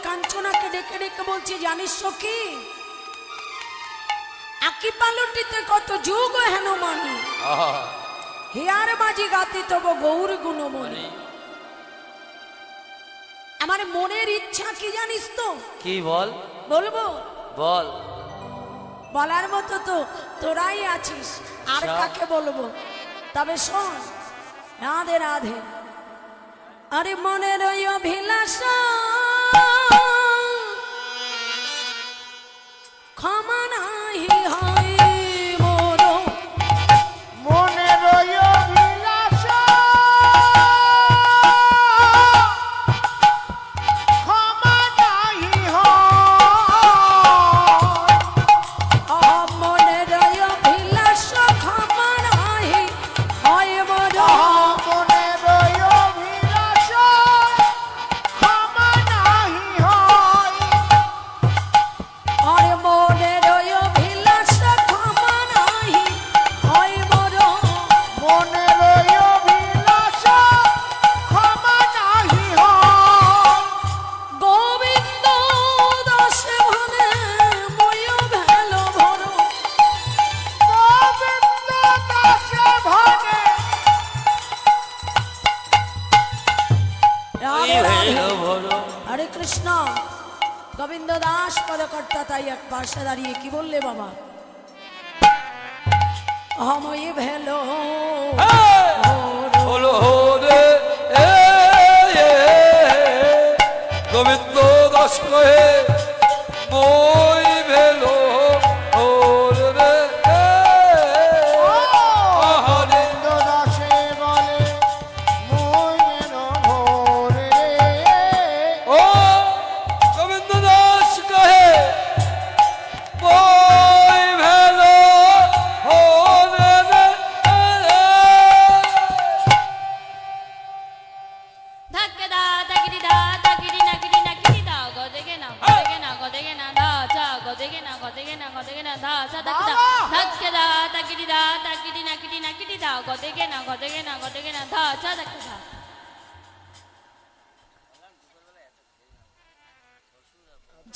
কাঞ্চনাকে ডেকে ডেকে বলছি, জানিস কি আকি পালটিতে কত যুগ হেন মানি, হিয়ার বাজি গাতি তব গৌর গুণমণি। আমার মনের ইচ্ছা কি জানিস তো? কি বল? বলবো? বল। বলার মতো তো তোরাই আছিস, আর কাকে বলবো? তবে শোন, রাধে রাধে। আরে মনের ওই অভিলাষা ক্ষমা নাহি হয় মোর, মনের ওই অভিলাষা ক্ষমা নাহি হয়, মনের ওই অভিলাষা ক্ষমা নাহি হয় মোর, মনের ওই অভিলাষা ক্ষমা নাহি হয়, আরে মনের ওই অভিলাষা ক্ষমা নাহি হয় মোর, মনের ওই অভিলাষা ক্ষমা নাহি হয়, গোবিন্দ দাস ভনে মই ভেল ভর, গোবিন্দ দাসে ভনে রাধে রাধে। হরে কৃষ্ণ। গোবিন্দ দাস পদকর্তা তাই এক পাশে দাঁড়িয়ে কি বললে বাবা? অহময় ভেল হলো রে গোবিন্দ দাস কহে মই ভেলো রে গোবিন্দ দাসে বলে মই যেন ভোরে ও গোবিন্দ দাস কহে মই ভেলো রে ধাক্কে দা তাগিরি দা তাগিরি নাগিরি নাগিরি দা গদেগে না দা চা গদেগে না দা চা ধাক্কে দা ধাক্কে দা তাগিরি দা তাগিরি নাগিরি দা গদেগে না দা চা ধাক্কে দা।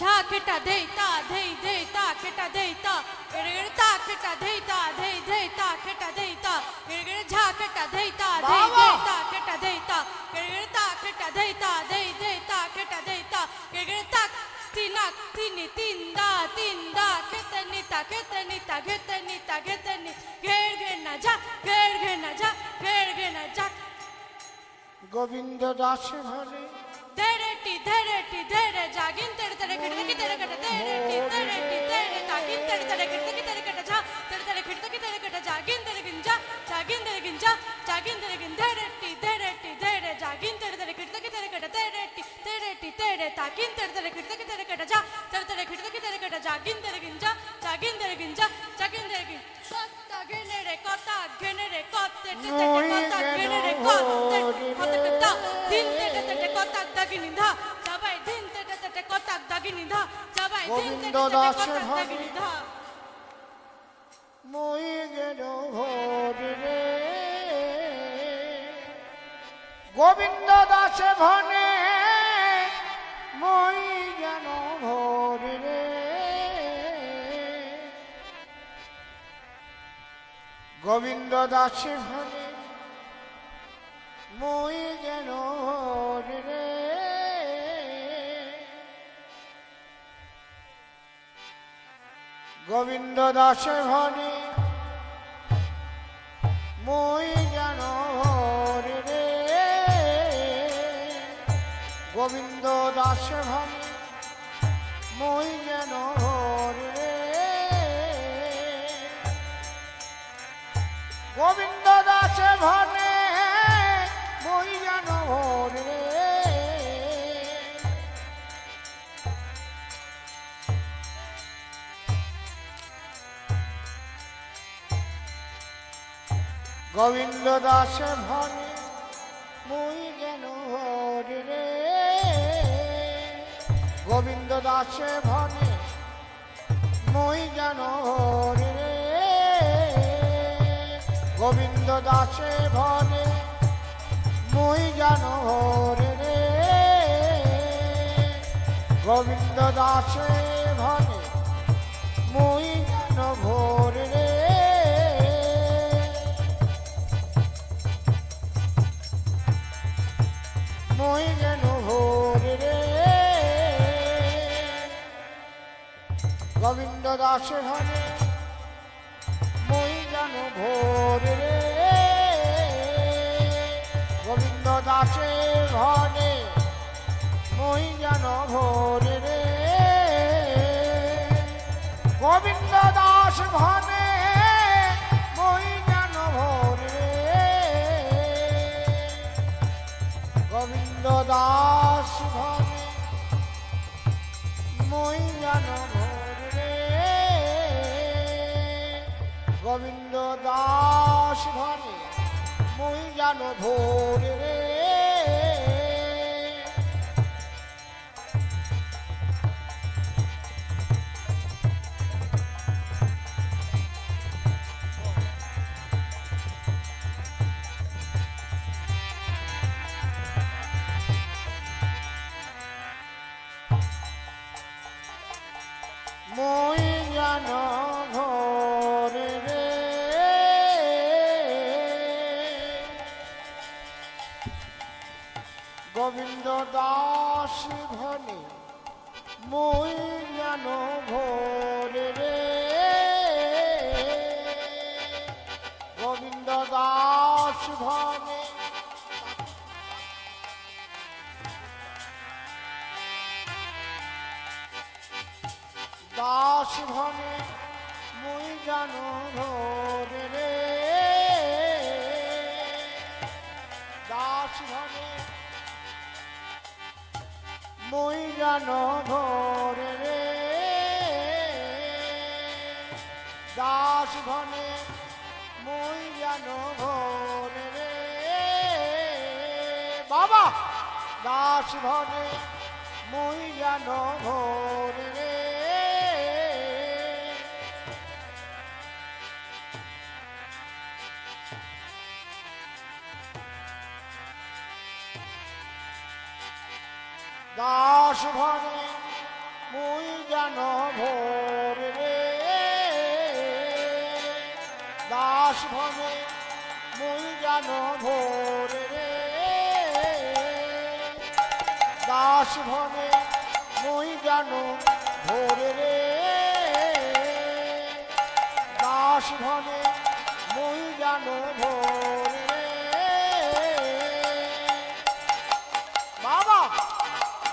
ঝাকেটা দেইতা দেই দেইতা কেটা দেইতা গড়গড় তা কেটা দেইতা দেই দেইতা কেটা দেইতা গড়গড় ঝাকেটা দেইতা দেই দেইতা কেটা দেইতা গড়গড় তা কেটা দেইতা দেই দেইতা কেটা দেইতা গড়গড় তা তিনাক তিনি তিন্দা কেতনিতা ঘেতনি ঘেড় না ঝা গোবিন্দ দাসে বলে ধেরেটি ধেরে জাগিন তেরে তেরে খিড়কি তেরে কটা ধেরেটি তাগিন তেরে তেরে খিড়কি তেরে কটা ঝা তেরে তেরে খিড়কি তেরে কটা জাগিন তেরে গিঞ্জা জাগিন তেরে গিন ধেরেটি ধেরে জাগিন তেরে তেরে খিড়কি তেরে কটা ধেরেটি তাগিন তেরে তেরে খিড়কি তেরে কটা ঝা তেরে তেরে খিড়কি তেরে কটা জাগিন তেরে গিঞ্জা জাগিন তেরে গিন কত্তা ঘেনে রে কত্তা কত্তে কত্তা ঘেনে রে কত্তা দিন তেটে কত্তা দাগিনি ধা সবাই দিন তেটে কত্তা দাগিনি ধা সবাই দিন তেটে কত্তা দাগিনি ধা। মই যেন ভোরে গোবিন্দ দাসে ভনে মই যেন ভোরে গোবিন্দ দাসে ভনে মই যেন ভোরে গোবিন্দ দাসে ভনে মই যেন ভোরে গোবিন্দ দাসে ভনে মই যেন ভোরে গোবিন্দ দাসে ভনে মই যেন ভোরে গোবিন্দ দাসে ভনে মই যেন ভোরে গোবিন্দ দাসে ভনে মই যেন ভোরে গোবিন্দ দাসে ভনে মই যেন ভোরে গোবিন্দ দাসে ভনে মুই যেন ভোর রে মুই যেন ভোর রে গোবিন্দ দাসে ভনে মুই যেন ভোর রে গোবিন্দ দাসে ভনে মুই যেন ভোর রে গোবিন্দ দাস ভনে মুই যেন ভোর রে গোবিন্দ দাস ভনে মুই যেন ভোর রে গোবিন্দ দাস ভনে মুই যেন ভোর রে মই যেন ভোর রে গোবিন্দ দাস ভনে মই যেন ভোর রে গোবিন্দ দাস ভনে দাস ভনে মুই যেন ভোর রে দাস ভনে মুই যেন ভোর রে দাস ভনে মুই যেন ভোর রে বাবা দাস ভনে মুই যেন ভোর রে দাস ভনে মুই যেন ভোর রে দাস ভনে মুই যেন ভোর রে দাস ভনে মুই যেন ভোর রে দাস ভনে মুই যেন ভোর রে বাবা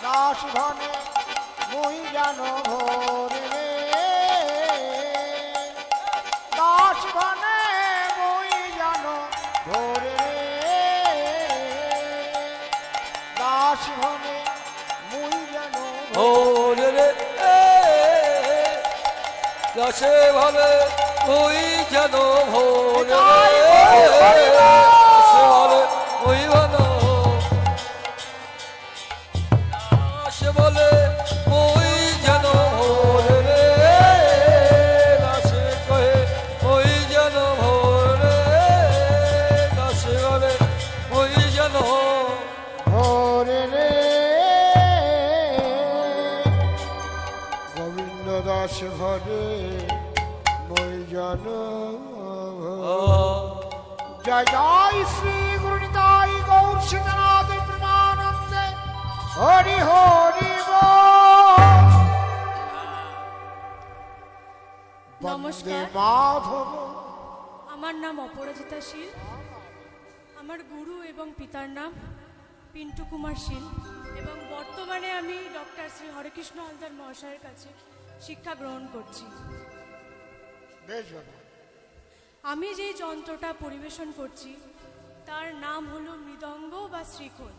দাস ভনে মুই যেন ভোর রে দাস ভনে মুই যেন ভোর রে দাস ভনে মুই যেন ভোর রে দাসে ভনে মুই যেন ভোর রে দাসে ভনে মুই যেন দাসে বলে মুই যেন ভোর রে দাসে কহে মুই যেন ভোর রে দাসে বলে মুই যেন ভোর রে গোবিন্দ দাস ভরে মই যেন জয় জয় শ্রী গুরু নিতাই গৌর সিংহনাথ প্রেমানন্দে হরি হরি বল বন্দে নমস্কার। মাধব আমার নাম অপরাজিতা শীল। আমার গুরু এবং পিতার নাম পিন্টু কুমার শীল এবং বর্তমানে আমি ডক্টর শ্রী হরেকৃষ্ণ হালদার মহাশয়ের কাছে শিক্ষা গ্রহণ করছি। বেশ বাবা আমি যেই যন্ত্রটা পরিবেশন করছি তার নাম হলো মৃদঙ্গ বা শ্রীখোল।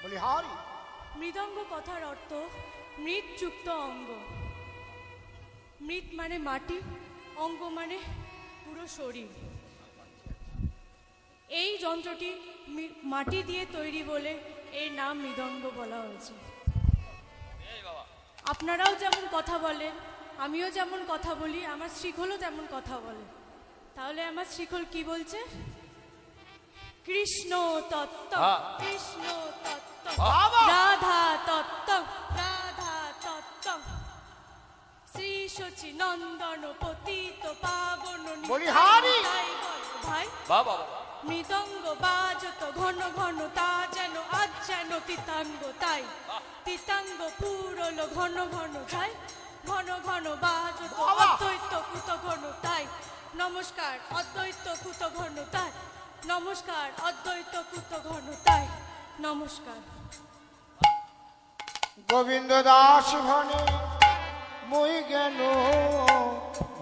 বলি হরি মৃদঙ্গ কথার অর্থ মৃৎযুক্ত অঙ্গ। মৃৎ মানে মাটি, অঙ্গ মানে পুরো শরীর। এই যন্ত্রটি মাটি দিয়ে তৈরি বলে এর নাম মৃদঙ্গ বলা হয়েছে। আপনারাও যেমন কথা বলেন, আমিও যেমন কথা বলি, আমার শ্রীখোলও তেমন কথা বলে। তাহলে আমার শ্রীখোল কি বলছে? কৃষ্ণ তত্ত্ব, কৃষ্ণ তত্ত্ব, রাধা তত্ত্ব, রাধা শ্রী নন্দন পতিত পাবন বলি হারি। তাই বল ভাই বাবা মৃদঙ্গ বাজত ঘন ঘন তা যেন আজ যেন তিতাঙ্গ তাই তিতাঙ্গ পুরল ঘন ঘন যাই ঘন ঘন বাজত বাবা! অদ্বৈত কুত ঘন তাই নমস্কার অদ্বৈত কুত ঘন তাই নমস্কার অদ্বৈত কুত ঘন তাই নমস্কার। গোবিন্দ দাস ভনে মুই জ্ঞান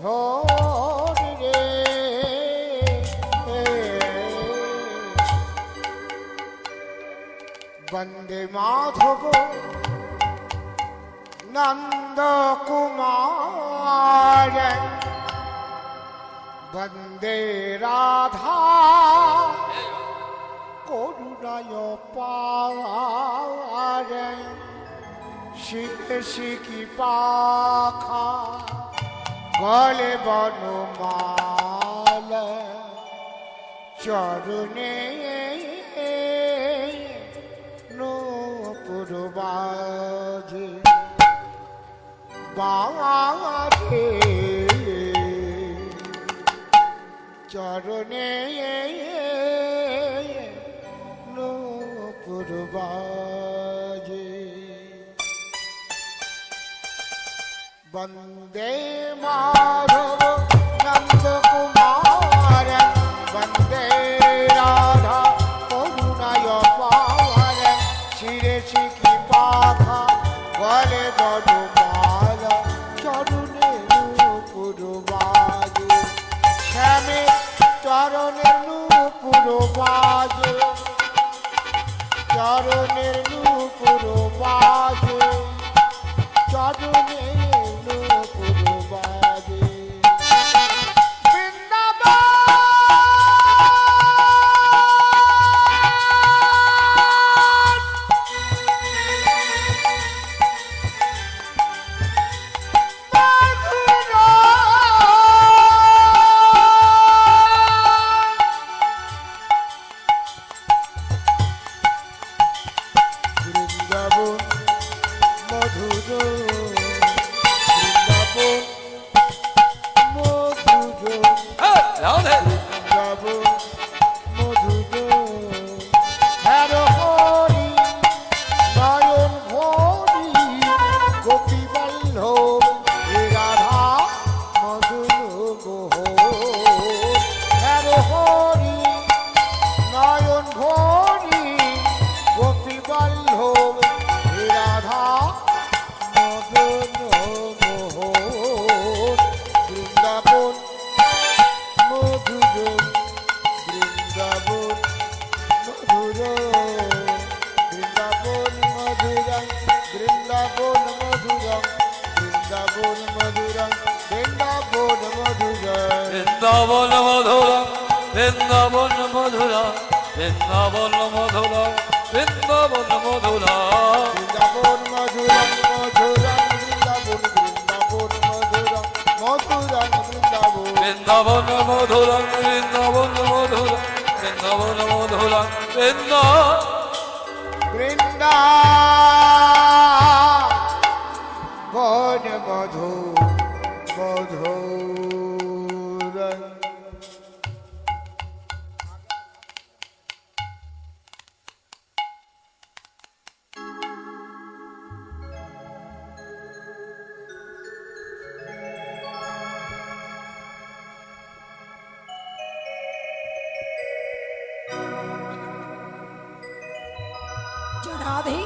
ভরি রে বন্দে মাধব নন্দ কুমার বন্দে রাধা করুণায় পার শিখে শিখি পাখা গলে বনমাল চরণে নূপুর বাজে বাজে চরণে নূপুর বাজে বন্দে মাধব নন্দ কুমার বন্দে রাধা করুণায় পাওয়ার শিরে শিখি পাখা বলে বড়মাল চরণে নূপুর বাজে শ্যামে চরণের নূপুর বাজে চরণের নূপুর বাজে চরণে নূপুর বাজে বৃন্দাবন মধুর বৃন্দাবন মধুর রাধে বৃন্দাবন মধুর হ্যার হরি নয়ন ভরি গোপী বল্লভ রাধা মধুর গোহ হ্যার হরি নয়ন ভরি গোপী বল্লভ রাধা মদন মোহন বৃন্দাবন মধুর বৃন্দাবন মধুর বৃন্দাবন মধুরং বৃন্দাবন মধুরং বৃন্দাবন মধুরং বৃন্দাবন মধুরং বৃন্দাবন মধুরা বৃন্দাবন মধুরা বৃন্দাবন মধুরা বৃন্দাবন মধুরা বৃন্দাবন মধুরং মধুরং বৃন্দাবন বৃন্দাবন মধুরং মধুরং বৃন্দাবন বৃন্দাবন মধুরা বৃন্দাবন মধুরা বৃন্দাবন মধুরা বৃন্দা বৃন্দাবন মধু মধুরং রাধে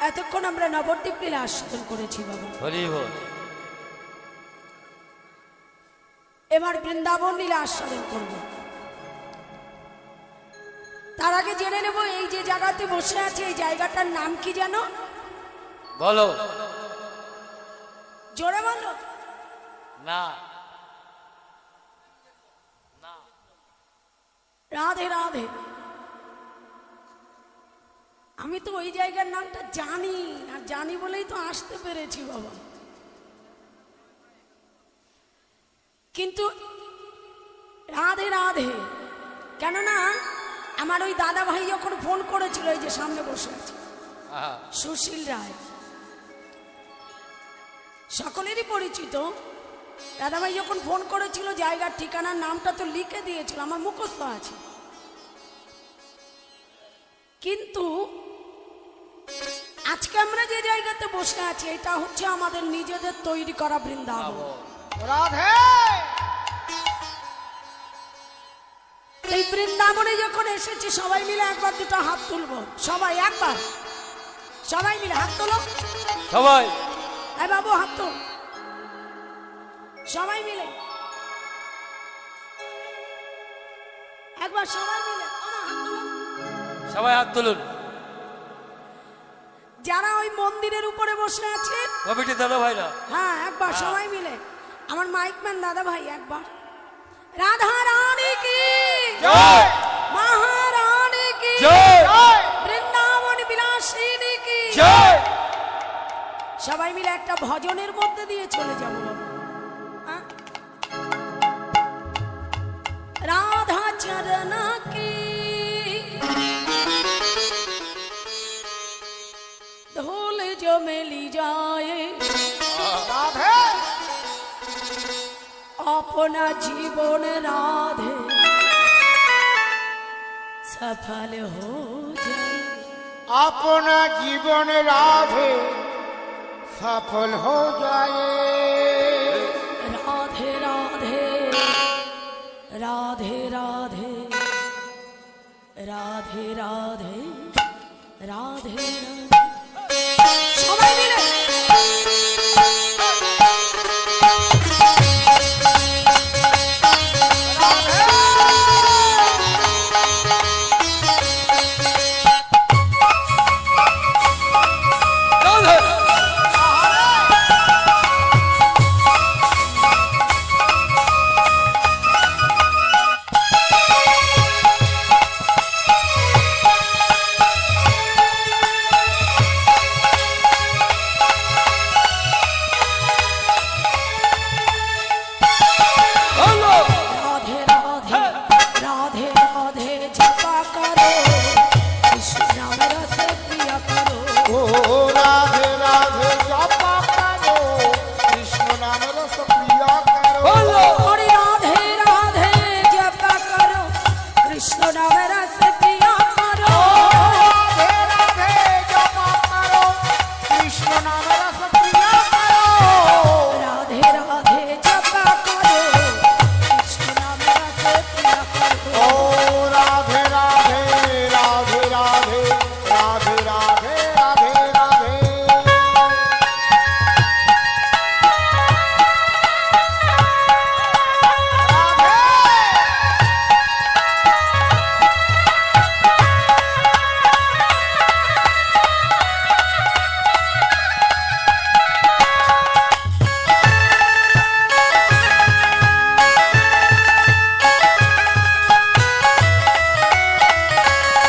এতক্ষণ আমরা নবদ্বীপ লীলা আস্বাদন করেছি বাবা, হরি বল এবার বৃন্দাবন লীলা আস্বাদন করব। তার আগে জেনে নেব এই যে জায়গাতে বসে আছে এই জায়গাটার নাম কি জানো? বলো জোরে বলো। না রাধে রাধে। আমি তো ওই জায়গার নামটা জানি, আর জানি বলেই তো আসতে পেরেছি বাবা। কিন্তু রাধে রাধে কেননা আমার ওই দাদা ভাই যখন ফোন করেছিল, এই যে সামনে বসে আছে সুশীল রায়, সকলেরই পরিচিত। দাদাভাই যখন ফোন করেছিল জায়গার ঠিকানার নামটা তো লিখে দিয়েছিল, আমার মুখস্থ আছে। কিন্তু আজকে আমরা যে জায়গাতে বসে আছি এটা হচ্ছে আমাদের নিজেদের তৈরি করা বৃন্দাবন। রাধে এই বৃন্দাবনে যখন এসেছি সবাই মিলে একবার দুটো হাত তুলবো, সবাই একবার, সবাই মিলে হাত তোলো, সবাই এই বাবু হাত তোল, সবাই মিলে একবার, সবাই মিলে হাত তুলুন। সবাই হাত তুলুন। যারা ওই মন্দিরের উপরে বসে আছে কমিটি দাদা ভাইরা, হ্যাঁ একবার সবাই মিলে, আমার মাইকম্যান দাদা ভাই একবার, রাধা রানী কি জয়, মহারানী কি জয়, বৃন্দাবন বিলাসিনী কি জয়। সবাই মিলে একটা ভজনের মধ্যে দিয়ে চলে যাবো বাবা। হ্যাঁ? রাধা চরণ কি धूल जो मिली जाए, রাধে अपना जीवन राधे सफल हो जाए, अपना जीवन राधे सफल हो जाए। राधे राधे राधे राधे राधे राधे राधे राधे সবাই মিলে রাধে राधे राधे राधे राधे जपा करो, कृष्ण नाम रस पिया करो। ओ राधे राधे जपा करो, कृष्ण नाम रस प्रिया करो। और राधे राधे जपा करो, कृष्ण नाम रस पिया करो। राधे राधे जपा करो, कृष्ण नाम रस प्रिया करो। राधे राधे जपा करो, कृष्ण नाम रस पिया करो। ओ राधे राधे राधे राधे राधे राधे राधे राधे।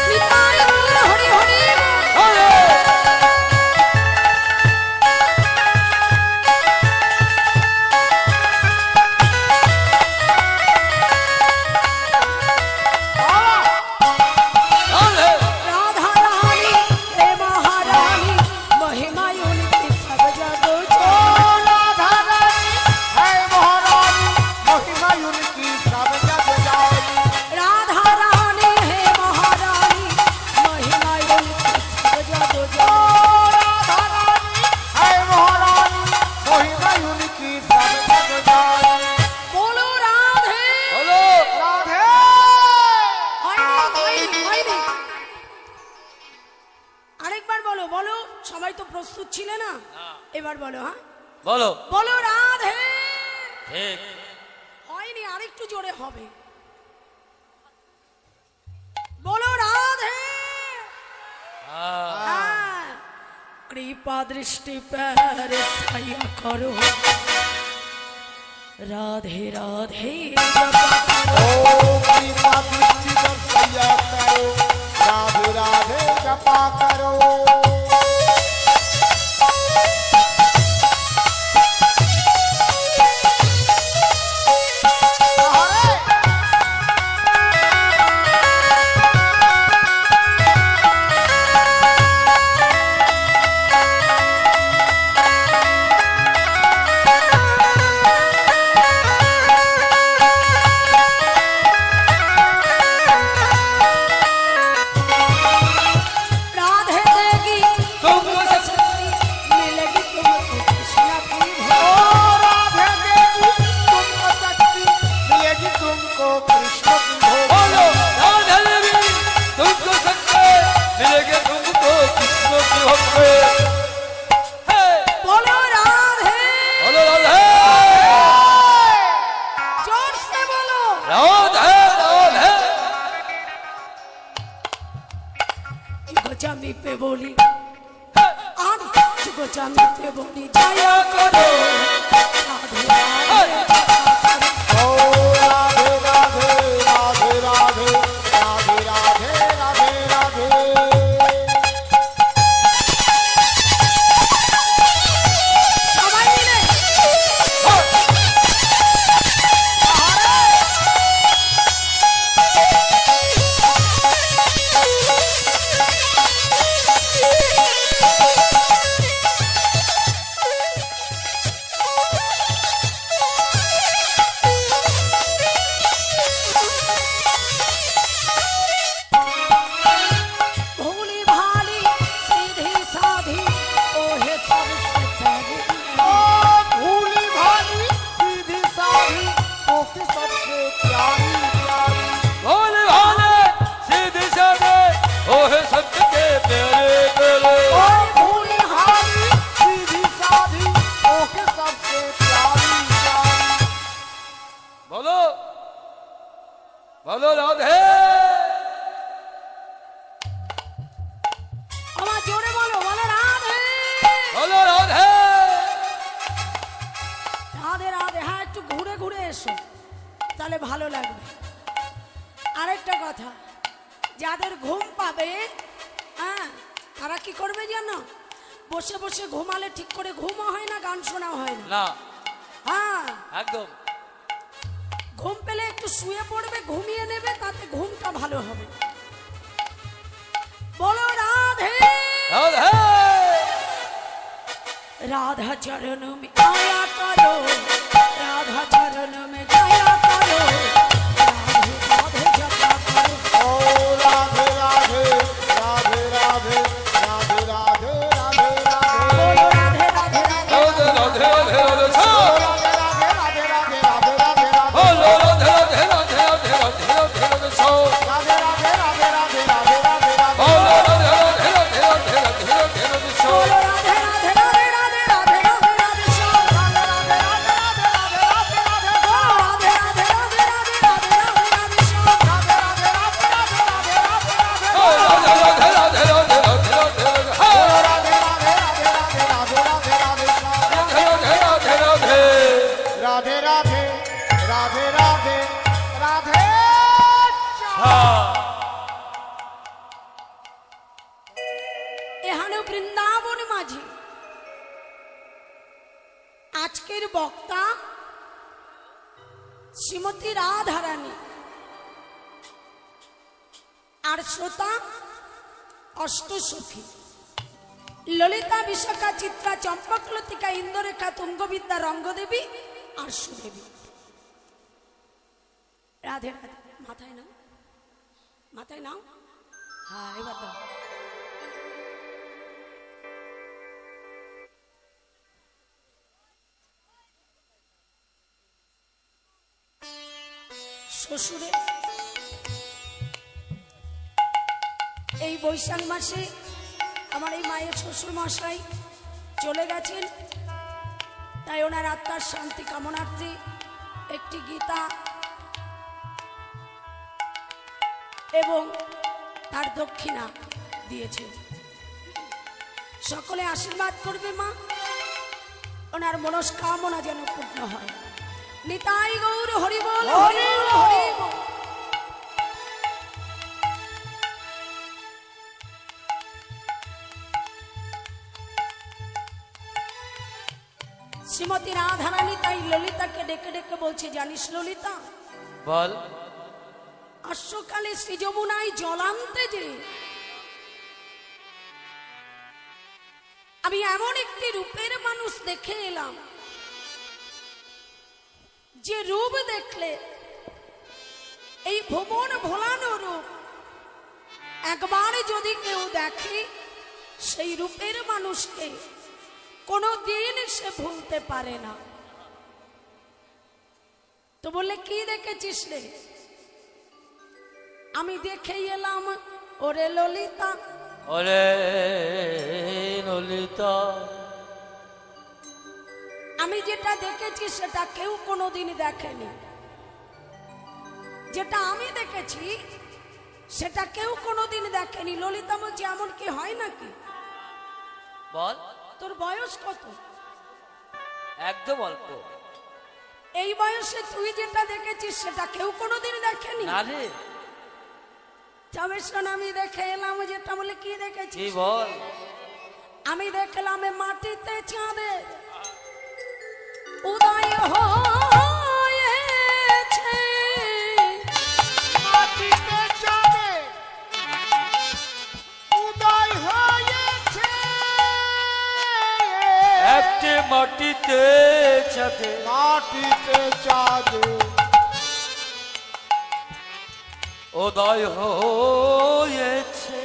निताय गौर हरि हरि রাধে राधा रानी हे महारानी, महिमा उनकी सब जग ओ जानी। राधा रानी है महारानी, महिमा उनकी सब जग जानी। राधा रानी हे महारानी, महिमा उनकी सब जग ओ जानी। राधा रानी है महारानी, महिमा उनकी सब जग जानी। बोलो राधे। বলো राधे হয়নি। আরেকবার বলো, বলো, সবাই তো প্রস্তুত ছিলে না, এবার বলো। হ্যাঁ বলো বলো রাধে। ঠিক হয়নি, আরেকটু জোরে হবে। বলো রাধে। হ্যাঁ। কৃপা দৃষ্টি প্যার ছায়া করো, রাধে রাধে জপা করো। ओ कृपा दृष्टि दर्शया करो, राधे राधे जपा करो। ভক্তে বলো রাধে। বলো রাধে জোরসে বলো রাধে রাধে গোচামি পে বলি আর গোচামি পে বলি জয়া করো রাধে রাধে। ও রাধে রাধে রাধে রাধে রাধে রাধে রাধে রাধে। সবাই মিলে भोली भाली सीधी साधी ओहे सबसे पहले। ओ भूली भाली सीधी साधी ओके सबसे प्यारी प्यारी। भोले भाले सीधे साधे ओहे सबके प्यारे प्यारे ओ भूली भाली सीधी साधी ओके सबसे प्यारी प्यारी। बोलो बोलो राधे আমার জোরে বলো বলো রাধে बोलो राधे রাধে রাধে। হ্যাঁ একটু ঘুরে ঘুরে এসো তাহলে ভালো লাগবে। আরেকটা কথা, যাদের ঘুম পাবে হ্যাঁ তারা কি করবে জানো? বসে বসে ঘুমালে ঠিক করে ঘুমও হয় না, গান শোনাও হয় না। না হ্যাঁ একদম ঘুম পেলে একটু শুয়ে পড়বে, ঘুমিয়ে নেবে, তাতে ঘুমটা ভালো হবে। বলো রাধে राधे राधा चरण में आया करो, राधा चरण में जाया करो, राधे राधे जपा करो। ओ राधे राधे राधे राधे राधे राधे राधे राधे। बोलो राधे राधे राधे राधे राधे राधे राधे ओ राधे राधे राधे राधे राधे राधे राधे। बोलो राधे राधे राधे राधे राधे राधे राधे सो राधे राधे राधे राधे राधे राधे राधे। बोलो राधे राधे राधे राधे राधे राधे राधे सो बोलो राधे राधे राधे राधे राधे राधे राधे श्याम। राधे राधे राधे राधे राधे राधे राधे। बोलो राधे राधे राधे राधे राधे राधे राधे श्याम। राधे राधे राधे राधे राधे राधे राधे। बोलो राधे राधे राधे राधे राधे राधे राधे ओ राधे राधे राधे राधे राधे राधे राधे। राधे राधे राधे राधे राधे राधे राधे राधे। এখানে বৃন্দাবন মাঝে আজকের বক্তা শ্রীমতী রাধারানী আর শ্রোতা অষ্টসখী ললিতা, বিশাখা, চিত্রা, চম্পকলতিকা, ইন্দ্ররেখা, তুঙ্গবিদ্যা, রঙ্গদেবী আর সুদেবী। রাধে রাধে। মাথায় নাও, মাথায় নাও। হ্যাঁ এবার দাও। শ্বশুরে এই বৈশাখ মাসে আমার এই মায়ের শ্বশুর মশাই চলে গেছেন, তাই ওনার আত্মার শান্তি কামনার্থে একটি গীতা এবং তার দক্ষিণা দিয়েছে। সকলে আশীর্বাদ করবে মা, ওনার মনস্কামনা যেন পূর্ণ হয়। নিতাই গৌর হরি বল হরি বল হরি বল। শ্রীমতী রাধারানী তাই ললিতাকে ডেকে ডেকে বলছে, জানিস ললিতা, বল আশ্বকালে শ্রী যমুনায় জলান্তে যে আমি এমন একটি রূপের মানুষ দেখে এলাম, যে রূপ দেখলে এই ভুবন ভোলানো রূপ একবার যদি কেউ দেখে, সেই রূপের মানুষকে কোনোদিন সে ভুলতে পারে না। তো বললে কি দেখেছিস রে? আমি দেখে এলাম ওরে ললিতা, ওরে ললিতা আমি যেটা দেখেছি সেটা কেউ কোনোদিন দেখেনি। যেটা আমি দেখেছি সেটা কেউ কোনোদিন দেখেনি। ললিতা বলছে এমন কি হয় নাকি? বল। তোর বয়স কত? একদম অল্প। এই বয়সে তুই যেটা দেখেছিস সেটা কেউ কোনোদিন দেখেনি। না রে। তবে শোন, আমি দেখে এলাম যেটা। বলে কি দেখেছি? কি বল? আমি দেখলাম মাটিতে চাঁদের উদয় হয়েছে। মাটিতে চাঁদে উদয় হয়েছে। একটি মাটিতে চাঁদে মাটিতে চাঁদে উদয় হয়েছে।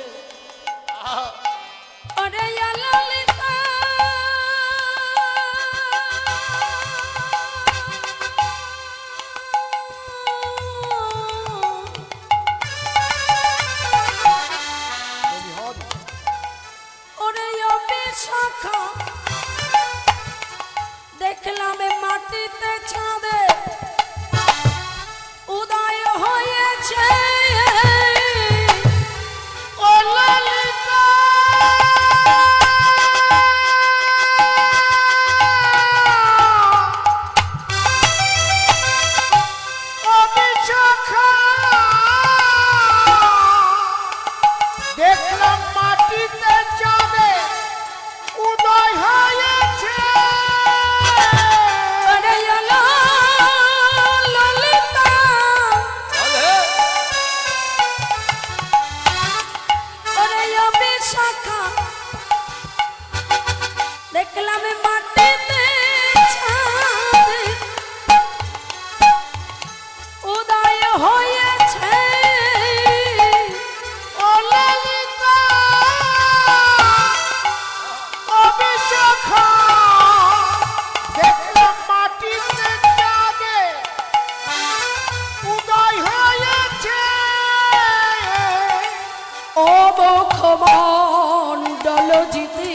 ওরে ললিতা ওরে বিশাখা, দেখলাম মাটিতে চাঁদে উদয় হয়েছে। ও ললিতা ও বিশাখা, দেখলাম মাটিতে চাঁদে উদয় হয়েছে। ওরে ললিতা বলে ওরে বিশাখা, দেখলাম মাটিতে চাঁদে উদয় হয়েছে। ও ললিতা ও বিশাখা, দেখলাম মাটিতে চাঁদে উদয় হয়েছে। ও মুখমণ্ডল জিতি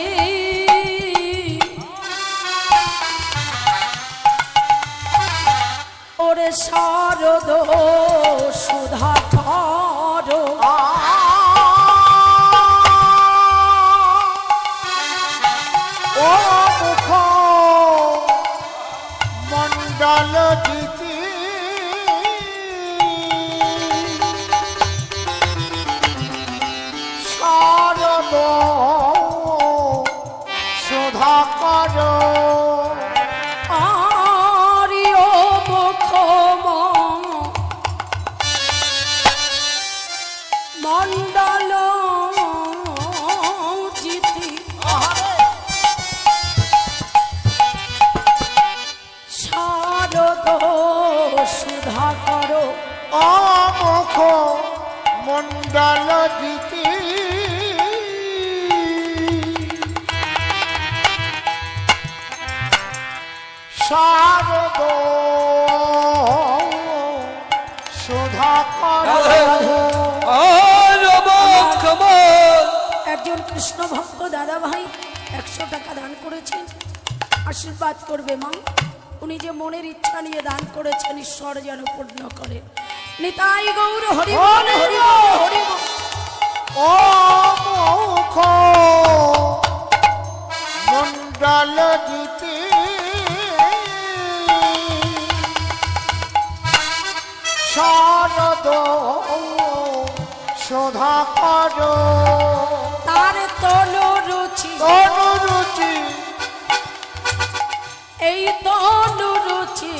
ওরে শারদ সুধাকর, ও মুখ মণ্ডল জিতি শারদ সুধাকর, আরি ও মণ্ডল জিতি শারদ সুধাকর, অমুখ মণ্ডল জিতি শারদ সুধাকর। একজন কৃষ্ণ ভক্ত দাদা ভাই 100 টাকা দান করেছেন। আশীর্বাদ করবে মা। উনি যে মনের ইচ্ছা নিয়ে দান করেছেন ঈশ্বর যেন পূর্ণ করে। নিতাই গৌর হরি বল, হরি বল, হরি বল। অমুখ মণ্ডল জিতি শারদ সুধাকর, তার তনু রুচি, তনুরুচি এই তনু রুচি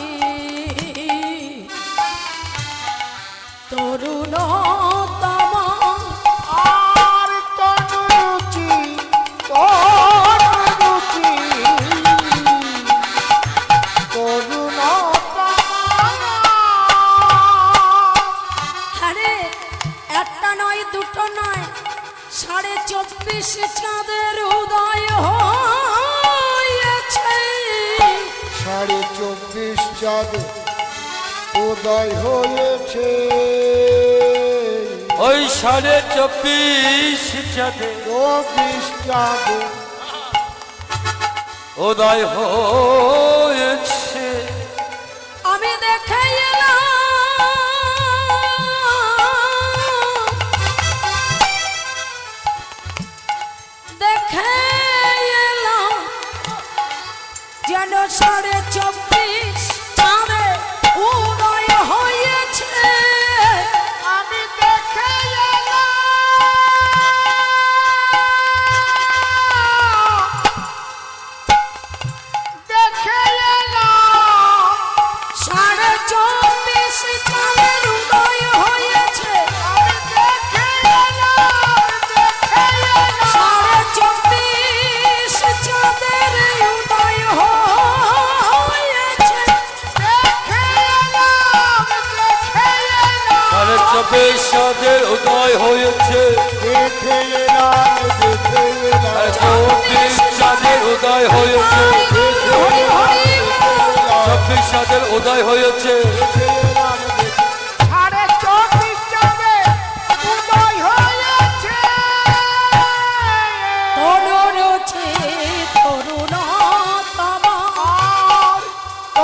তরুণতম, আর তনুরুচি তনুরুচি আরে একটা নয় দুটো নয় 24.5 চাঁদের উদয় হয়েছে। 24.5 চাঁদ উদয় হয়েছে। ওই 24.5 চাঁদে 24 চাঁদ উদয় হয়েছে। আমি দেখে এলাম যেন 24:30 চাঁদে উদয় হয়েছে। আমি দেখে এলাম দেখে এলাম 24:30 চাঁদের উদয় হয়েছে। আমি দেখে এলাম 24:30 চাঁদের উদয় হয়েছে। দেখে এলাম 24 চাঁদের উদয় হয়েছে। দেখে এলাম 24 চাঁদের উদয় হয়েছে। 24 চাঁদের উদয় হয়েছে। 24:30 চাঁদে উদয় হয়েছে। তরুণরুচি তরুণতম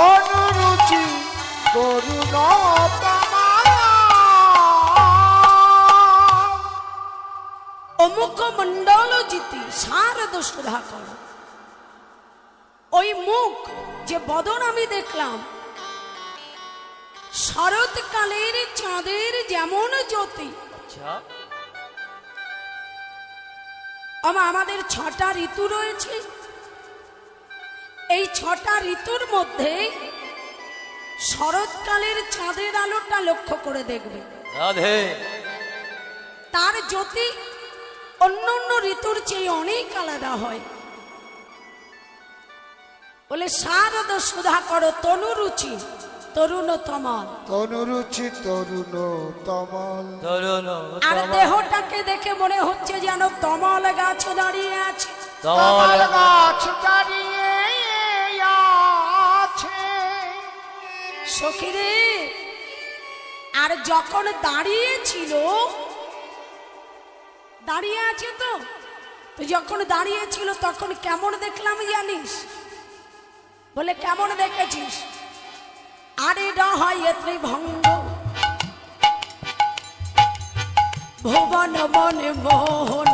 অনুরুচি তরুণতমা। অমুক মণ্ডল জিতি শারদ সুধাকর। ওই মুখ যে বদন আমি দেখলাম শরৎকালের চাঁদের যেমন জ্যোতি। আমাদের 6টা ঋতু রয়েছে। এই 6টা ঋতুর মধ্যে শরৎকালের চাঁদের আলোটা লক্ষ্য করে দেখবে, রাধে। তার জ্যোতি অন্য অন্য ঋতুর চেয়ে অনেক আলাদা হয়। বলে শারদ সুধাকর তনুরুচি তরুণতমাল। অনুরুচি তরুণতমল। আর দেহটাকে দেখে মনে হচ্ছে যেন তমাল গাছ দাঁড়িয়ে আছে। তমাল গাছ দাঁড়িয়ে আছে। সখীরে, আর যখন দাঁড়িয়েছিল, দাঁড়িয়ে আছে তো যখন দাঁড়িয়েছিল তখন কেমন দেখলাম জানিস? বলে কেমন দেখেছিস? আরে হয় ত্রিভঙ্গ ভুবন বনে মোহন।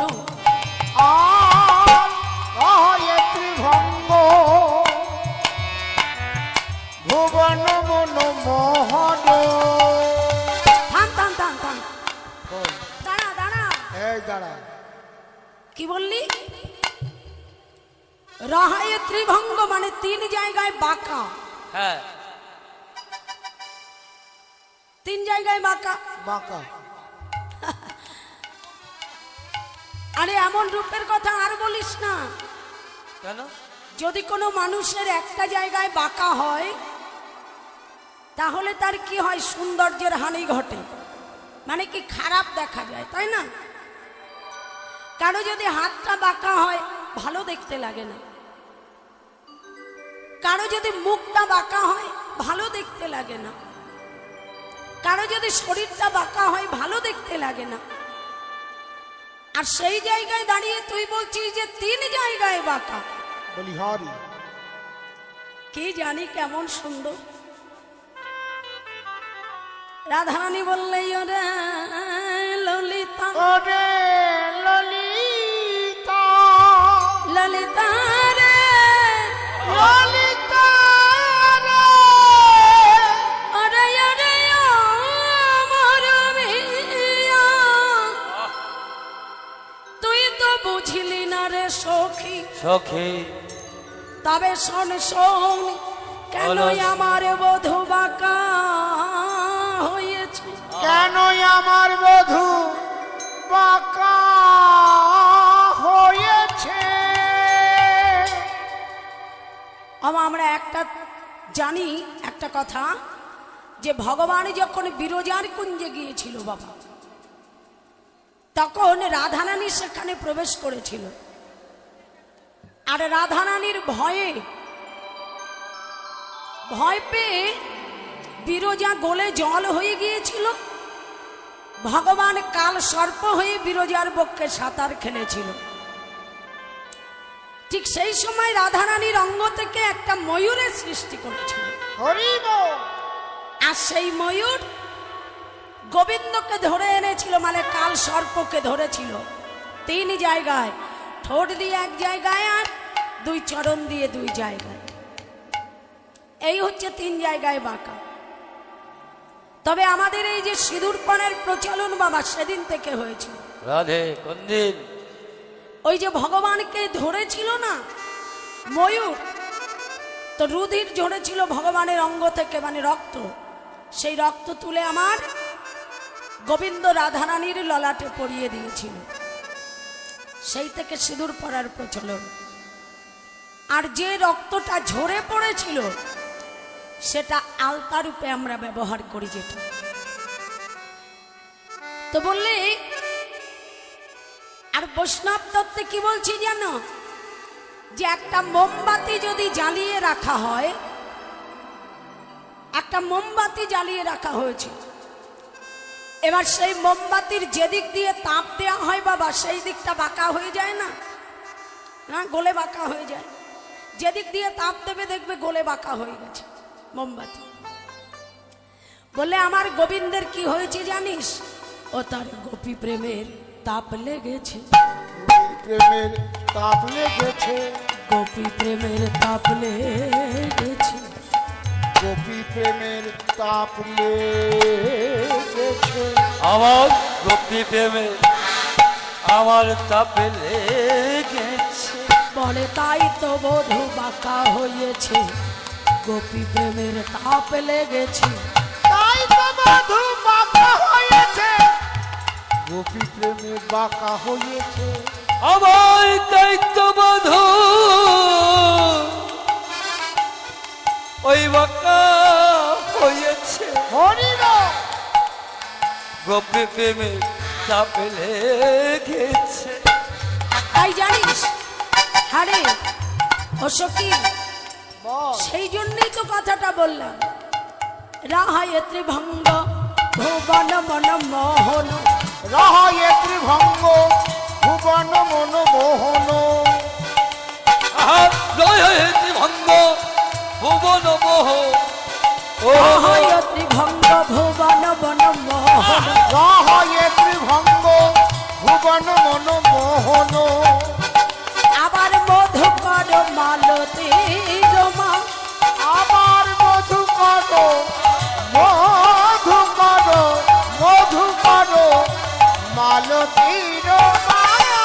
ত্রিভঙ্গ ভুবন মন মোহন। থাম থাম থাম থাম, দাঁড়া দাঁড়া। এই দাঁড়া, কি বললি? রাহায় ত্রিভঙ্গ মানে 3 জায়গায় বাঁকা। হ্যাঁ, 3 জায়গায় বাঁকা। বাঁকা। আরে এমন রূপের কথা আর বলিস না। কেন? যদি কোনো মানুষের একটা জায়গায় বাঁকা হয় তাহলে তার কি হয়? সৌন্দর্যের হানি ঘটে, মানে কি খারাপ দেখা যায়, তাই না? কারো যদি হাতটা বাঁকা হয় ভালো দেখতে লাগে না, কারো যদি মুখটা বাঁকা হয় ভালো দেখতে লাগে না, কারো যদি শরীরটা বাঁকা হয় ভালো দেখতে লাগে না। আর সেই জায়গায় দাঁড়িয়ে তুই বলছিস যে 3 জায়গায় বাঁকা। বলি হরি, কি জানি কেমন সুন্দর। রাধারানী বললে ওরে ললিতা, ওরে ললিতা, ললিতা রে ললিতা রে, ওরে ওরে আমার মিয়া, তুই তো বুঝলি না রে সখী। সখী তবে শোন শোন, কেন আমার বধূ বাঁকা হয়েছে? কেন আমার বধূ বাঁকা হয়েছে? আমরা একটা জানি একটা কথা, যে ভগবান যখন বিরজার কুঞ্জে গিয়েছিল বাবা, তখন রাধারানী সেখানে প্রবেশ করেছিল। আর রাধারানীর ভয় পেয়ে বিরজা গলে জল হয়ে গিয়েছিল। ভগবান কাল সর্প হয়ে বিরজার বক্ষে সাঁতার খেলেছিল। ঠিক সেই সময় রাধারানীর অঙ্গ থেকে একটা ময়ূরের সৃষ্টি করেছিল। হরি বল। আর সেই ময়ূর গোবিন্দকে ধরে এনেছিল, মানে কাল সর্পকে ধরেছিল 3 জায়গায়, ঠোঁট দিয়ে 1 জায়গায় আর 2 চরণ দিয়ে 2 জায়গায়। এই হচ্ছে 3 জায়গায় বাঁকা। তবে আমাদের এই যে সিঁদুর পানের প্রচলন বাবা সেদিন থেকে হয়েছিল। রাধে কোন দিন? ওই যে ভগবানকে ধরেছিল না ময়ূর, তো রুধির ঝরেছিল ভগবানের অঙ্গ থেকে, মানে রক্ত। সেই রক্ত তুলে আমার গোবিন্দ রাধারানীর ললাটে পরিয়ে দিয়েছিল। সেই থেকে সিঁদুর পরার প্রচলন। আর যে রক্তটা ঝরে পড়েছিল সেটা আলতা রূপে আমরা ব্যবহার করি। যেটা তো বললে, আর বৈষ্ণব তত্ত্বে কি বলছি জানো, যে একটা মোমবাতি যদি জ্বালিয়ে রাখা হয়, একটা মোমবাতি জ্বালিয়ে রাখা হয়েছে, এবার সেই মোমবাতির যেদিক দিয়ে তাপ দেওয়া হয় বাবা সেই দিকটা বাঁকা হয়ে যায় না, হ্যাঁ গোলে বাঁকা হয়ে যায়। যেদিক দিয়ে তাপ দেবে দেখবে গোলে বাঁকা হয়ে গেছে মোমবাতি। বলে আমার গোবিন্দের কি হয়েছে জানিস? ও তার গোপী প্রেমের তাপ লেগেছে, প্রেমের তাপ লেগেছে, গোপী প্রেমের তাপ লেগেছে, গোপী প্রেমের তাপ লেগেছে। আমার গোপী প্রেমে আমার তাপে লেগেছে। বলে তাই তো বধূ বাঁকা হয়েছে, গোপী প্রেমের তাপ লেগেছে। তাই তো বধূ বাঁকা হয়েছে, গোপী প্রেমে বাঁকা হয়েছে। আমার দায়িত্ব বধূ ওই বাঁকা হয়েছে। হরি বল। গোপী প্রেমে তাপে লেগেছে। তাই জানিস হারে ও সখী, বল। সেই জন্যই তো কথাটা বললাম, রাহায় ত্রিভঙ্গ ভুবন মন মোহন, রাহায় ত্রিভঙ্গ ভুবন মন মোহন। ভঙ্গ ভুবন মোহ, রাহায় ত্রিভঙ্গ ভুবন মন মোহন, রাহায় ত্রিভঙ্গ ভুবন মন মোহন। আবার মধুকর মালতী রমা, আবার মধুকর মধুকর মধুকর মালতীর মায়া।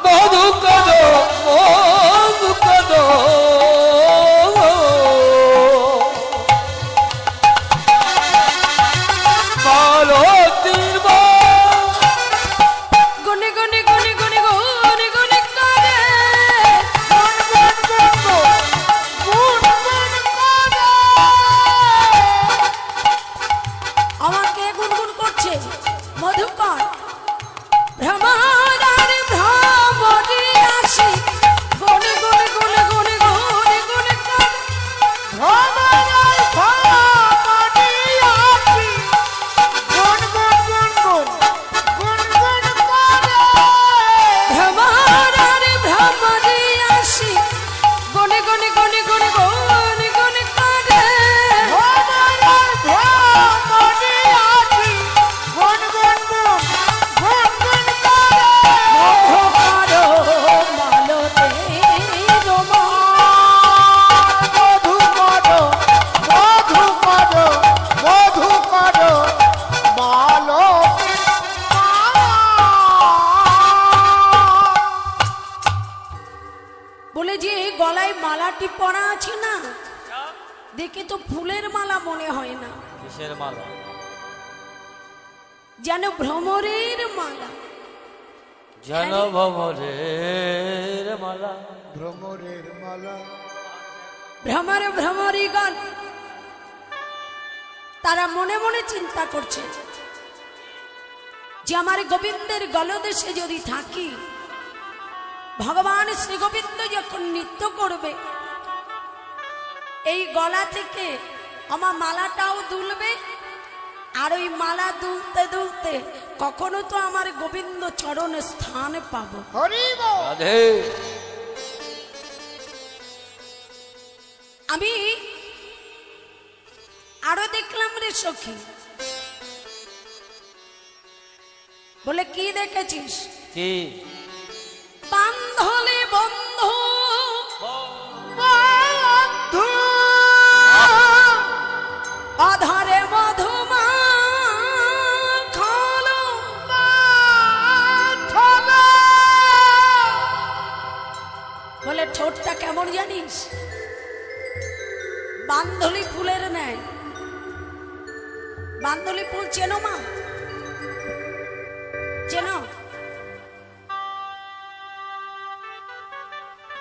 মধু কদো মধু কদো মালতীর মা। গুনে গুনে গুনে গুনে গুনে গুনে করে গুন গুন গুন গুন গুন করে। আমাকে গুনগুন করছে মধুকর। ভ্রমরার ভ্রমরি আসি, গুনে গুনে গুনে গুনে গুনে গুনে করে ভ্রমরাই ভ্রমরি আসি, গুন গুন গুন গুন গুন গুন করে। ভ্রমরার ভ্রমরি আসি, গুনে গুনে গুনে গুনে গুনে গুনে করে ভ্রমরাই ভ্রমরি আসি, গুন গুন গুন গুন গুন করে। মধুকর মালতী রমা। মধুকর মধুকর মধুকর মালতীর মায়া। বলে যে গলায় মালাটি পরা আছে না, দেখে তো ফুলের মালা মনে হয় না, কিসের মালা? যেন ভ্রমরের মালা। জন ভ্রমরের মালা। ভ্রমরের মালা। ভ্রমর ভ্রমরীগণ তারা মনে মনে চিন্তা করছে যে আমার গোবিন্দের গলদেশে যদি থাকি, ভগবান শ্রী গোবিন্দ যখন নৃত্য করবে, এই গলা থেকে আমার মালাটাও দুলবে, আর ওই মালা দুলতে দুলতে কখনো তো আমার গোবিন্দ চরণ স্থান পাবো। হরি বল। রাধে আমি আরো দেখলাম রে সখী। বলে কি দেখেছিস? কি? বান্ধলে বন্ধু আধারে মধুমা খালো বলে ঠোঁটটা কেমন জানিস? বান্ধলি ফুলের ন্যায়। বান্ধলি ফুল চেনো মা? চেনো?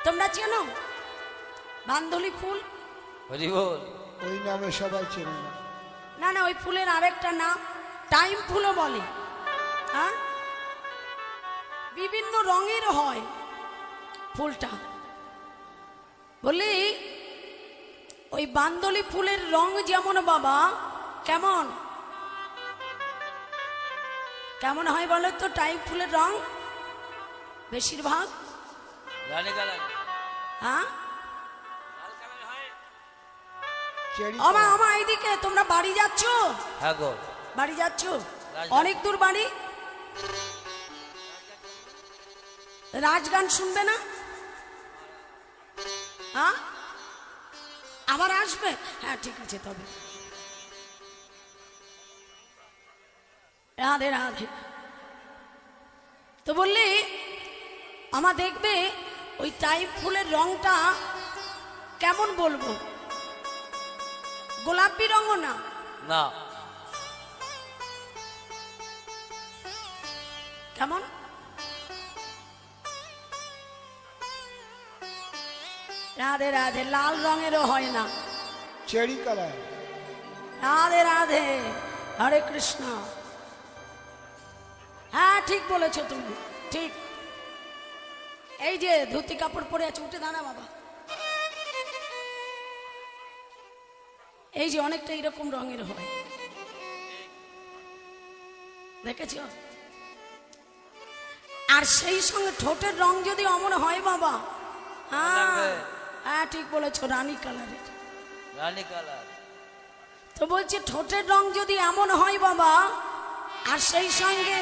তোমরা চেনো বান্ধলি ফুল? হরি বল। ওই নামে সবাই চেনে না। না না, ওই ফুলের আরেকটা নাম টাইম ফুলও বলে। হ্যাঁ, বিভিন্ন রঙের হয় ফুলটা। বলি ওই বান্দলি ফুলের রং যেমন বাবা, কেমন কেমন হয় বলো তো? টাইম ফুলের রং বেশিরভাগ রানী কালার। হ্যাঁ, চেরি আমা আমা এইদিকে তোমরা বাড়ি যাচ্ছ? হ্যাঁ গো। বাড়ি যাচ্ছ? অনেক দূর বাড়ি। রাজগান শুনবে না? হ্যাঁ, আবার আসবে? হ্যাঁ ঠিক আছে। তবে রাধে রাধে। তো বললি আমা দেখবে ওই টাইপ ফুলের রংটা কেমন বলবো? গোলাপি রঙও না। না। কেমন? রাধে রাধে। লাল রঙেরও হয় না, চেরি কালার। রাধে রাধে, হরে কৃষ্ণ। হ্যাঁ ঠিক বলেছো তুমি, ঠিক। এই যে ধুতি কাপড় পরে আছে, উঠে দাঁড়া বাবা। এই যে অনেকটা এরকম রঙের হয়, দেখেছ? আর সেই সঙ্গে ঠোঁটের রং যদি অমন হয় বাবা, হ্যাঁ হ্যাঁ ঠিক বলেছো, রানী কালারের। রানী কালার। তো বলছি ঠোঁটের রং যদি এমন হয় বাবা, আর সেই সঙ্গে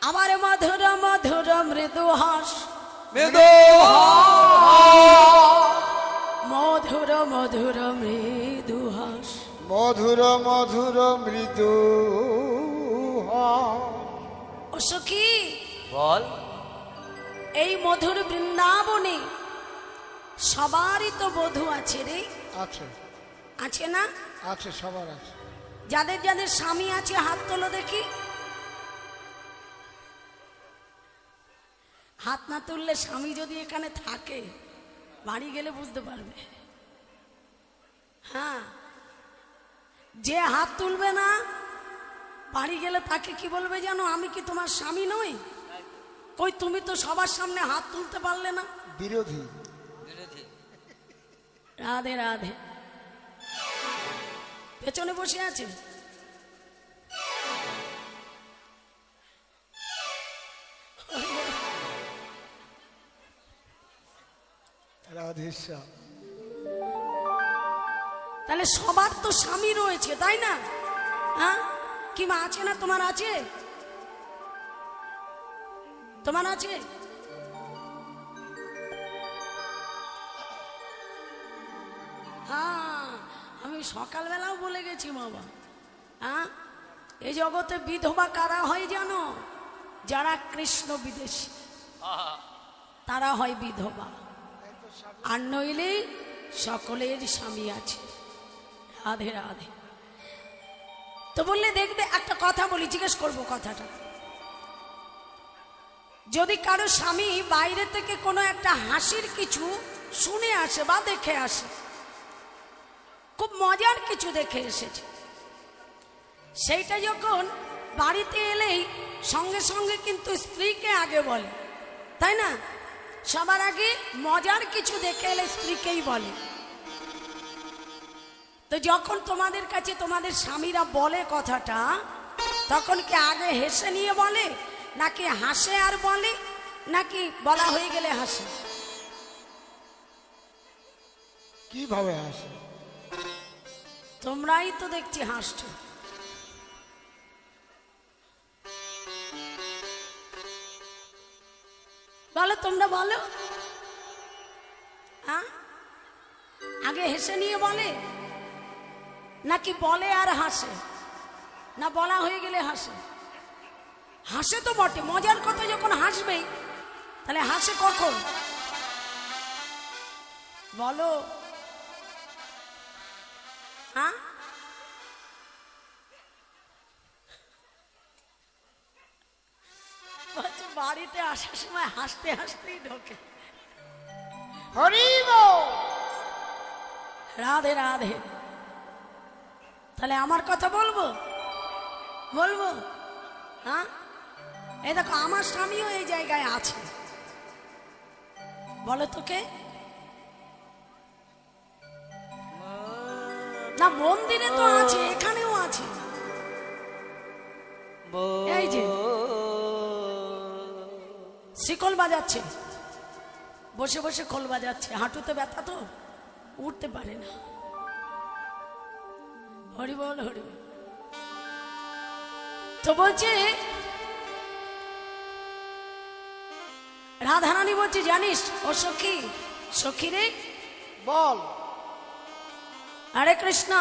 আমার মধুর মধুর মৃদু হাস, মধুর মধুর মৃদু হাস, মধুর মধুর মৃদু। ও সখী বল। এই মধুর বৃন্দাবনে সবারই তো বধূ আছে রে। আছে। আছে না? আছে, সবার আছে। যাদের যাদের স্বামী আছে হাত তোলো দেখি। হাত না তুললে স্বামী যদি এখানে থাকে, বাড়ি গেলে বুঝতে পারবে। হ্যাঁ, যে হাত তুলবে না বাড়ি গেলে তাকে কি বলবে জানো? আমি কি তোমার স্বামী নই? কই তুমি তো সবার সামনে হাত তুলতে পারলে না। বিরোধী। রাধে রাধে। পেছনে বসে আছে। রাধেশ্যাম। তাহলে সবার তো স্বামী রয়েছে, তাই না? হ্যাঁ, কি মা আছে না? তোমার আছে? তোমার আছে? হ্যাঁ, আমি সকালবেলাও বলে গেছি বাবা। হ্যাঁ, এই জগতে বিধবা কারা হয় জানো? যারা কৃষ্ণ বিদেশী, তারা হয় বিধবা। আর নইলে সকলের স্বামী আছে। রাধে রাধে। তো বললে দেখবে একটা কথা বলি, জিজ্ঞেস করবো কথাটা। যদি কারো স্বামী বাইরে থেকে কোনো একটা হাসির কিছু শুনে আসে বা দেখে আসে, খুব মজার কিছু দেখে এসেছে, সেইটা যখন বাড়িতে এলেই সঙ্গে সঙ্গে কিন্তু স্ত্রীকে আগে বলে, তাই না? সবার আগে মজার কিছু দেখে এলে স্ত্রীকেই বলে। তো যখন তোমাদের কাছে তোমাদের স্বামীরা বলে কথাটা, তখন কি আগে হেসে নিয়ে বলে, নাকি হাসে আর বলে, নাকি বলা হয়ে গেলে হাসে? কিভাবে হাসে? তোমরাই তো দেখছি হাসছো। বলো, তোমরা বলো। হ্যাঁ, আগে হেসে নিয়ে বলে নাকি বলে আর হাসে, না বলা হয়ে গেলে হাসে? হাসে তো বটে, মজার কথা যখন হাসবেই, তাহলে হাসে কখন? বলো। হ্যাঁ, বাড়িতে আসার সময় হাসতে হাসতেই ঢোকে। হরি বল। রাধে রাধে। তাহলে আমার কথা বলবো? বলবো। হ্যাঁ, এই দেখো আমার স্বামীও এই জায়গায় আছে। বলো তোকে না, মন্দিরে তো আছে, এখানেও আছে। এই যে শিকল বাজাচ্ছে, বসে বসে খোল বাজাচ্ছে, হাঁটুতে ব্যথা তো, উঠতে পারে না। হরি বল, হরি বল। তো বলছে রাধারানী, বলছে জানিস ও সখী, সখী রে বল। হরে কৃষ্ণ,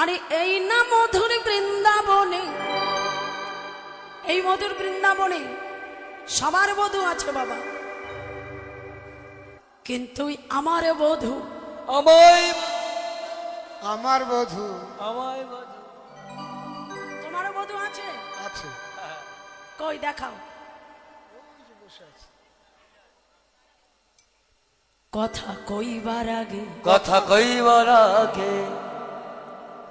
আরে এই না মধুর বৃন্দাবনে, এই মধুর বৃন্দাবনে সবার বধূ আছে বাবা, কিন্তু আমার বধূ, আমার বধূ, তোমারও বধূ আছে? আছে। কই দেখাও। কথা কইবার আগে, কথা কইবার আগে,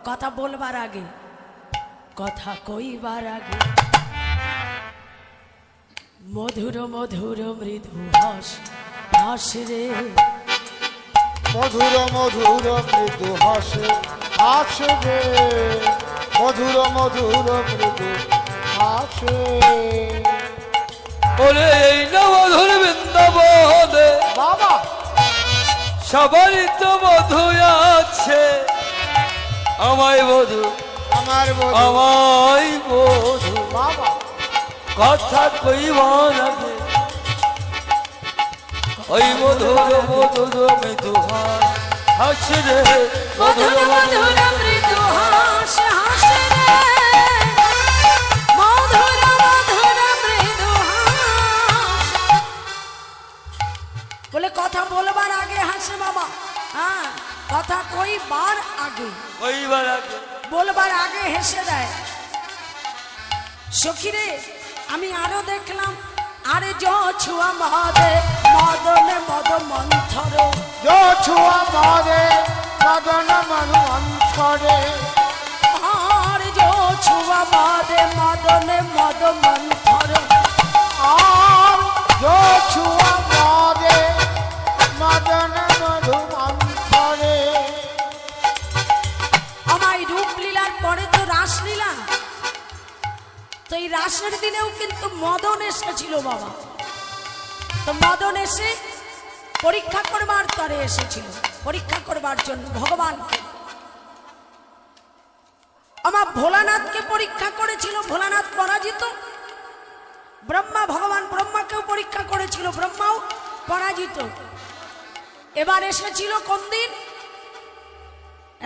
কথা বলবার আগে, কথা কইবার আগে, মধুর মধুর মৃদু হাস হাস রে, মধুর মধুর মৃদু হাসে হাসবে, মধুর মধুর মৃদু হাসে। ওরে এই না মধুর বৃন্দাবনে বাবা, সবারই তো মধু আছে, আমায় বধু, আমার বধূ, আমায় বধু, বাবা, কথা কইবার আগে, ওই মধুর মধুর মৃদু হাস রে, মধুর মধুর মৃদু হাস হাস রে, মধুর মধুর মৃদু হাস। বলে কথা বলবার আগে হাসে বাবা। হ্যাঁ, কথা কইবার আগে, কইবার আগে, বলবার আগে হেসে দেয়। সখী রে, আমি আরো দেখলাম, আরে ছুয়া মদে মদনে মদ মন্থর, ছুয়া মদে মদন মনু অন্তরে, আর ছুয়া মদে মদনে মদ মন্থর, আর ছুয়া মদে মদন মধু অন্তরে। আমায় রূপলীলার পরে তো রাসলীলা, তো এই রাসের দিনেও কিন্তু মদন এসেছিল বাবা। তো মদন এসে পরীক্ষা করবার তরে এসেছিল, পরীক্ষা করবার জন্য ভগবানকে। আমার ভোলানাথকে পরীক্ষা করেছিল, ভোলানাথ পরাজিত। ব্রহ্মা, ভগবান ব্রহ্মাকেও পরীক্ষা করেছিল, ব্রহ্মাও পরাজিত। এবার এসেছিল কোন দিন?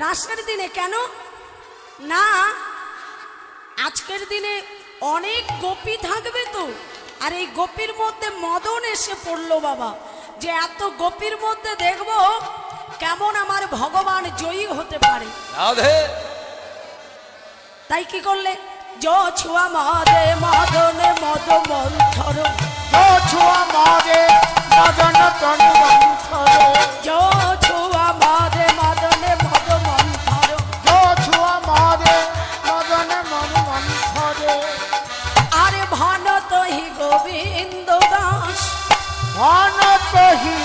রাসের দিনে। কেন না, আজকের দিনে অনেক গোপী থাকবে তো, আর এই গোপীর মধ্যে মদন এসে পড়লো বাবা, যে এত গোপীর মধ্যে দেখবো কেমন আমার ভগবান জয়ী হতে পারে। তাই কি করলে? ছুয়া মদে মদনে মদ মন্থর, ছুয়া মদে মদন তনু অন্তরে, ছুয়া মদে মদনে মদ মন্থর, ছুয়া মদে মদন মনু অন্তরে। আরে ভানতহি গোবিন্দ দাস, ভানতহি